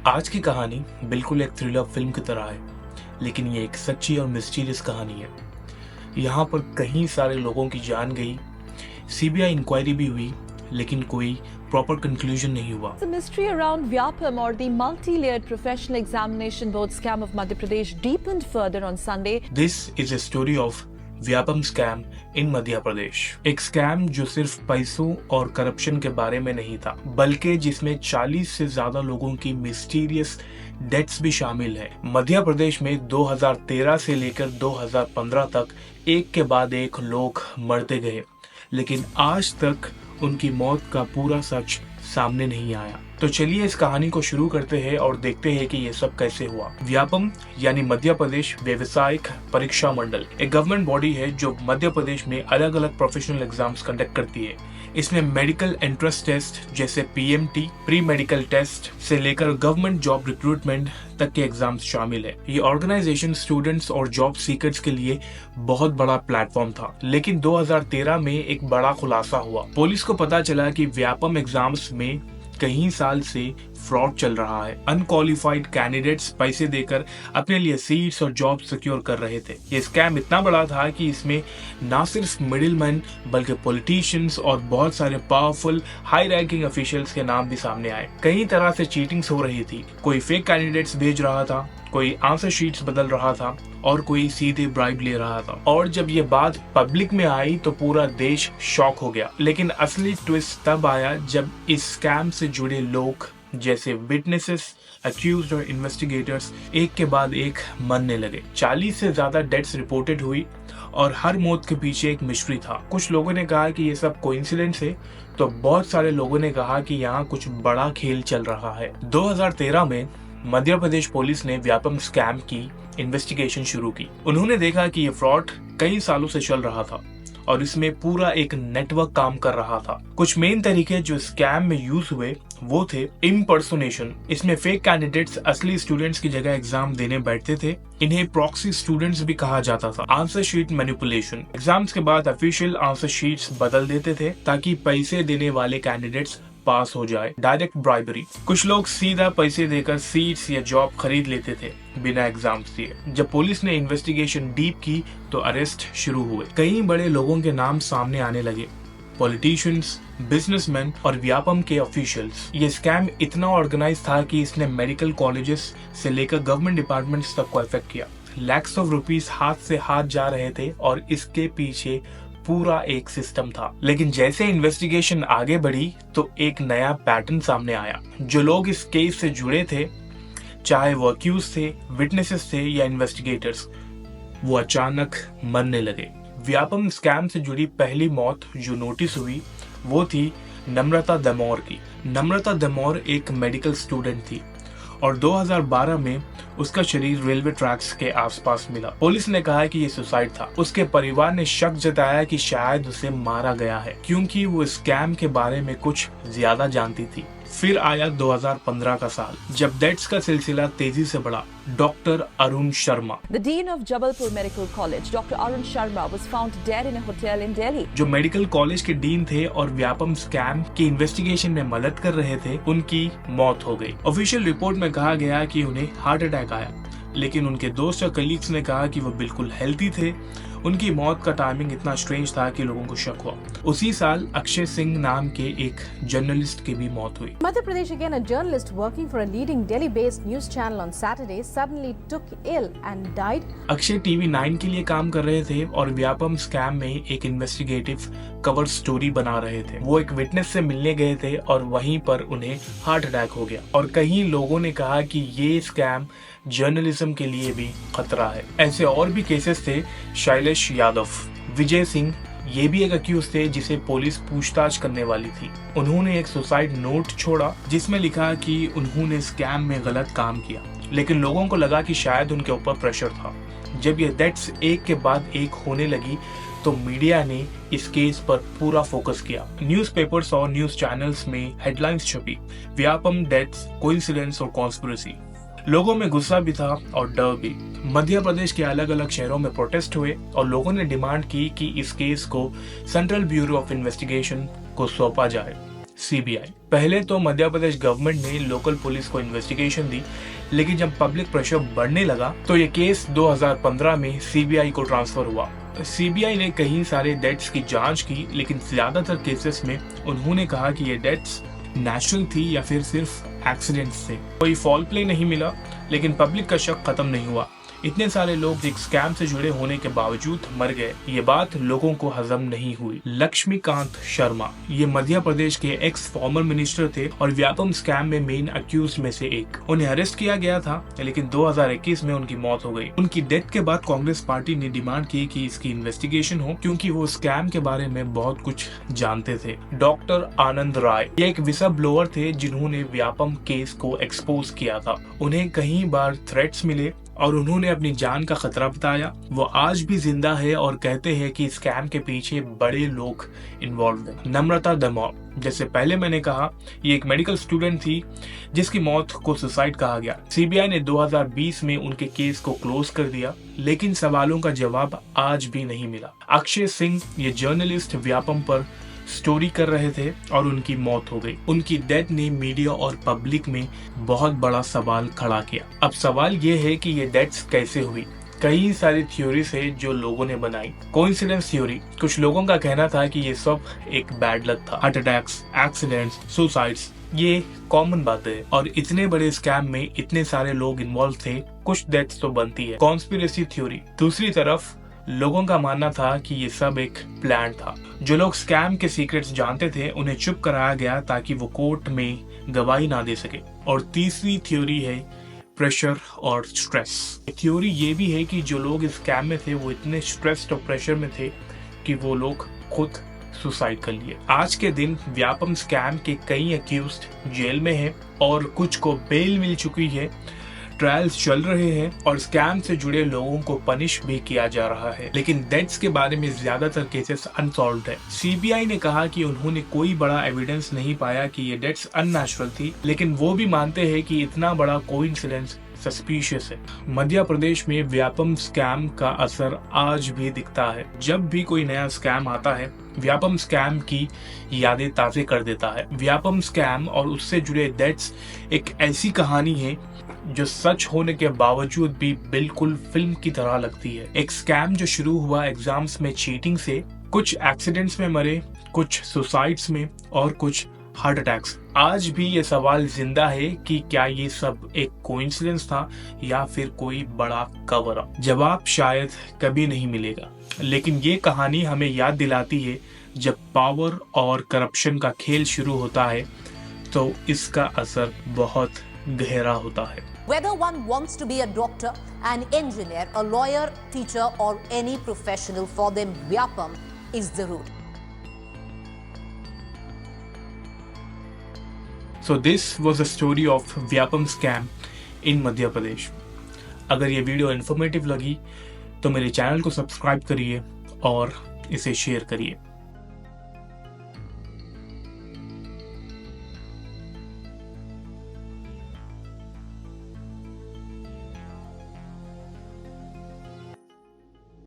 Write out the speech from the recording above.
आज की कहानी बिल्कुल एक थ्रिलर फिल्म की तरह है, लेकिन ये एक सच्ची और मिस्टीरियस कहानी है। यहाँ पर कई सारे लोगों की जान गई, सीबीआई इंक्वायरी भी हुई, लेकिन कोई प्रॉपर कंक्लूजन नहीं हुआ। The mystery around Vyapam, or the multi-layered professional examination board scam of Madhya Pradesh, deepened further on Sunday. This is a story of Vyapam scam in Madhya Pradesh. एक स्कैम जो सिर्फ पैसों और करप्शन के बारे में नहीं था, बल्कि जिसमें 40 से ज्यादा लोगों की मिस्टीरियस डेथ्स भी शामिल है। मध्य प्रदेश में 2013 से लेकर 2015 तक एक के बाद एक लोग मरते गए, लेकिन आज तक उनकी मौत का पूरा सच सामने नहीं आया। तो चलिए इस कहानी को शुरू करते हैं और देखते हैं कि ये सब कैसे हुआ। व्यापम यानी मध्य प्रदेश व्यवसायिक परीक्षा मंडल एक गवर्नमेंट बॉडी है जो मध्य प्रदेश में अलग अलग प्रोफेशनल एग्जाम्स कंडक्ट करती है। इसमें मेडिकल एंट्रेंस टेस्ट जैसे पीएमटी, प्री मेडिकल टेस्ट से लेकर गवर्नमेंट जॉब रिक्रूटमेंट तक के एग्जाम्स शामिल है। ये ऑर्गेनाइजेशन स्टूडेंट्स और जॉब सीकर्स के लिए बहुत बड़ा प्लेटफॉर्म था, लेकिन 2013 में एक बड़ा खुलासा हुआ। पुलिस को पता चला कि व्यापम एग्जाम्स में कई साल से फ्रॉड चल रहा है। अनक्वालिफाइड कैंडिडेट्स पैसे देकर अपने लिए सीट्स और जॉब सिक्योर कर रहे थे। ये स्कैम इतना बड़ा था कि इसमें ना सिर्फ मिडिलमैन बल्कि पॉलिटिशियंस और बहुत सारे पावरफुल हाई रैंकिंग ऑफिशियल्स के नाम भी सामने आए। कई तरह से चीटिंग्स हो रही थी। कोई फेक कैंडिडेट्स भेज रहा था, कोई आंसर शीट्स बदल रहा था और कोई सीधे ब्राइब ले रहा था। और जब ये बात पब्लिक में आई तो पूरा देश शॉक हो गया। लेकिन असली ट्विस्ट तब आया जब इस स्कैम से जुड़े लोग जैसे विटनेसेस, अक्यूज्ड और इन्वेस्टिगेटर्स एक के बाद एक मरने लगे। 40 से ज्यादा डेथ्स रिपोर्टेड हुई और हर मौत के पीछे एक मिस्ट्री था। कुछ लोगों ने कहा कि ये सब कोइंसिडेंस है, तो बहुत सारे लोगों ने कहा कि यहाँ कुछ बड़ा खेल चल रहा है। 2013 में मध्य प्रदेश पुलिस ने व्यापम स्कैम की इन्वेस्टिगेशन शुरू की। उन्होंने देखा कि ये फ्रॉड कई सालों से चल रहा था और इसमें पूरा एक नेटवर्क काम कर रहा था। कुछ मेन तरीके जो स्कैम में यूज हुए वो थे इम्पर्सोनेशन। इसमें फेक कैंडिडेट्स असली स्टूडेंट्स की जगह एग्जाम देने बैठते थे। इन्हें प्रॉक्सी स्टूडेंट्स भी कहा जाता था। आंसर शीट मैनिपुलेशन, एग्जाम्स के बाद ऑफिशियल आंसर शीट्स बदल देते थे ताकि पैसे देने वाले कैंडिडेट्स पास हो जाए। डायरेक्ट ब्राइबरी, कुछ लोग सीधा पैसे देकर सीट्स या जॉब खरीद लेते थे बिना एग्जाम्स दिए। जब पुलिस ने इन्वेस्टिगेशन डीप की तो अरेस्ट शुरू हुए। कई बड़े लोगों के नाम सामने आने लगे, पॉलिटिशियंस, बिजनेसमैन और व्यापम के ऑफिशियल्स। ये स्कैम इतना ऑर्गेनाइज था कि इसने मेडिकल कॉलेजेस से लेकर गवर्नमेंट डिपार्टमेंट्स तक को इफेक्ट किया। लैक्स ऑफ रुपीस हाथ से हाथ जा रहे थे और इसके पीछे पूरा एक सिस्टम था। लेकिन जैसे इन्वेस्टिगेशन आगे बढ़ी तो एक नया पैटर्न सामने आया। जो लोग इस केस से जुड़े थे, चाहे वो अक्यूज थे, विटनेसेस थे या इन्वेस्टिगेटर्स, वो अचानक मरने लगे। व्यापम स्कैम से जुड़ी पहली मौत जो नोटिस हुई वो थी नम्रता दमोर की। नम्रता दमोर एक मेडिकल स्टूडेंट थी और 2012 में उसका शरीर रेलवे ट्रैक्स के आसपास मिला। पुलिस ने कहा कि ये सुसाइड था। उसके परिवार ने शक जताया कि शायद उसे मारा गया है, क्योंकि वो स्कैम के बारे में कुछ ज्यादा जानती थी। फिर आया 2015 का साल, जब डेथ्स का सिलसिला तेजी से बढ़ा। Doctor Arun Sharma, The Dean of Jabalpur Medical College, Dr. Arun Sharma, was found dead in a hotel in Delhi. जो मेडिकल कॉलेज के डीन थे और व्यापम स्कैम की इन्वेस्टिगेशन में मदद कर रहे थे, उनकी मौत हो गई। ऑफिशियल रिपोर्ट में कहा गया कि उन्हें हार्ट अटैक आया, लेकिन उनके दोस्त और कलीग्स ने कहा कि वो बिल्कुल हेल्थी थे। उनकी मौत का टाइमिंग इतना स्ट्रेंज था कि लोगों को शक हुआ। उसी साल अक्षय सिंह नाम के एक जर्नलिस्ट की भी मौत हुई। Madhya Pradesh again, a journalist working for a leading Delhi-based news channel on Saturday suddenly took ill and died. Akshay TV 9 के लिए काम कर रहे थे और व्यापम स्कैम में एक इन्वेस्टिगेटिव कवर स्टोरी बना रहे थे। वो एक विटनेस से मिलने गए थे और वहीं पर उन्हें हार्ट अटैक हो गया। और कई लोगों ने कहा कि ये स्कैम जर्नलिज्म के लिए भी खतरा है। ऐसे और भी केसेस थे। शैलेश यादव, विजय सिंह, ये भी एक अक्यूज थे जिसे पुलिस पूछताछ करने वाली थी। उन्होंने एक सुसाइड नोट छोड़ा जिसमें लिखा कि उन्होंने स्कैम में गलत काम किया, लेकिन लोगों को लगा कि शायद उनके ऊपर प्रेशर था। जब ये डेथ्स एक के बाद एक होने लगी तो मीडिया ने इस केस पर पूरा फोकस किया। न्यूज़पेपर्स और न्यूज चैनल्स में हेडलाइंस छपी, व्यापम डेथ्स, कोइंसिडेंस और कॉन्स्पिरेसी। लोगों में गुस्सा भी था और डर भी। मध्य प्रदेश के अलग अलग शहरों में प्रोटेस्ट हुए और लोगों ने डिमांड की कि इस केस को सेंट्रल ब्यूरो ऑफ इन्वेस्टिगेशन को सौंपा जाए। सीबीआई। पहले तो मध्य प्रदेश गवर्नमेंट ने लोकल पुलिस को इन्वेस्टिगेशन दी, लेकिन जब पब्लिक प्रेशर बढ़ने लगा तो ये केस 2015 में सीबीआई को ट्रांसफर हुआ। सीबीआई ने कई सारे डेथ्स की जांच की, लेकिन ज्यादातर केसेस में उन्होंने कहा कि ये डेथ्स नेचुरल थी या फिर सिर्फ एक्सीडेंट्स थे। कोई फॉल प्ले नहीं मिला, लेकिन पब्लिक का शक खत्म नहीं हुआ। इतने सारे लोग एक स्कैम से जुड़े होने के बावजूद मर गए, ये बात लोगों को हजम नहीं हुई। लक्ष्मीकांत शर्मा ये मध्य प्रदेश के एक्स फॉर्मर मिनिस्टर थे और व्यापम स्कैम में मेन अक्यूज में से एक। उन्हें अरेस्ट किया गया था, लेकिन 2021 में उनकी मौत हो गई। उनकी डेथ के बाद कांग्रेस पार्टी ने डिमांड की कि इसकी इन्वेस्टिगेशन हो, क्योंकि वो स्कैम के बारे में बहुत कुछ जानते थे। डॉक्टर आनंद राय ये एक विसल ब्लोअर थे जिन्होंने व्यापम केस को एक्सपोज किया था। उन्हें कई बार थ्रेट्स मिले और उन्होंने अपनी जान का खतरा बताया। वो आज भी जिंदा है और कहते हैं कि स्कैम के पीछे बड़े लोग इन्वॉल्व हैं। नम्रता दमोह, जैसे पहले मैंने कहा, ये एक मेडिकल स्टूडेंट थी जिसकी मौत को सुसाइड कहा गया। सीबीआई ने 2020 में उनके केस को क्लोज कर दिया, लेकिन सवालों का जवाब आज भी नहीं मिला। अक्षय सिंह ये जर्नलिस्ट व्यापम पर स्टोरी कर रहे थे और उनकी मौत हो गई। उनकी डेथ ने मीडिया और पब्लिक में बहुत बड़ा सवाल खड़ा किया। अब सवाल ये है कि ये डेथ्स कैसे हुई। कई सारी थ्योरीज है जो लोगों ने बनाई। कोइंसिडेंस थ्योरी, कुछ लोगों का कहना था कि ये सब एक बैड लक था। हार्ट अटैक्स, एक्सीडेंट्स, सुसाइड्स, ये कॉमन बातें है और इतने बड़े स्कैम में इतने सारे लोग इन्वॉल्व थे, कुछ डेथ्स तो बनती है। कॉन्स्पिरेसी थ्योरी, दूसरी तरफ लोगों का मानना था कि ये सब एक प्लान था। जो लोग स्कैम के सीक्रेट्स जानते थे उन्हें चुप कराया गया ताकि वो कोर्ट में गवाही ना दे सके। और तीसरी थ्योरी है प्रेशर और स्ट्रेस। थ्योरी ये भी है कि जो लोग इस स्कैम में थे वो इतने स्ट्रेस्ड और प्रेशर में थे कि वो लोग खुद सुसाइड कर लिए। आज के दिन व्यापम स्कैम के कई अक्यूज्ड जेल में हैं और कुछ को बेल मिल चुकी है। ट्रायल्स चल रहे हैं और स्कैम से जुड़े लोगों को पनिश भी किया जा रहा है, लेकिन डेथ्स के बारे में ज्यादातर केसेस अनसॉल्व्ड है। सीबीआई ने कहा कि उन्होंने कोई बड़ा एविडेंस नहीं पाया कि ये डेथ्स अननेचुरल थी, लेकिन वो भी मानते हैं कि इतना बड़ा कोइंसिडेंस सस्पिशियस है। मध्य प्रदेश में व्यापम स्कैम का असर आज भी दिखता है। जब भी कोई नया स्कैम आता है, व्यापम स्कैम की यादें ताज़े कर देता है। व्यापम स्कैम और उससे जुड़े डेथ्स एक ऐसी कहानी है जो सच होने के बावजूद भी बिल्कुल फिल्म की तरह लगती है। एक स्कैम जो शुरू हुआ एग्जाम्स में चीटिंग से, कुछ एक्सीडेंट्स में मरे, कुछ सुसाइड्स में और कुछ हार्ट अटैक्स। आज भी ये सवाल जिंदा है कि क्या ये सब एक कोइंसिडेंस था या फिर कोई बड़ा कवर अप। जवाब शायद कभी नहीं मिलेगा, लेकिन ये कहानी हमें याद दिलाती है जब पावर और करप्शन का खेल शुरू होता है तो इसका असर बहुत गहरा होता है। Whether one wants to be a doctor, an engineer, a lawyer, teacher or any professional, for them Vyapam is the route. So this was the story of Vyapam scam in Madhya Pradesh. अगर ये video informative लगी तो मेरे channel को subscribe करिए और इसे share करिए।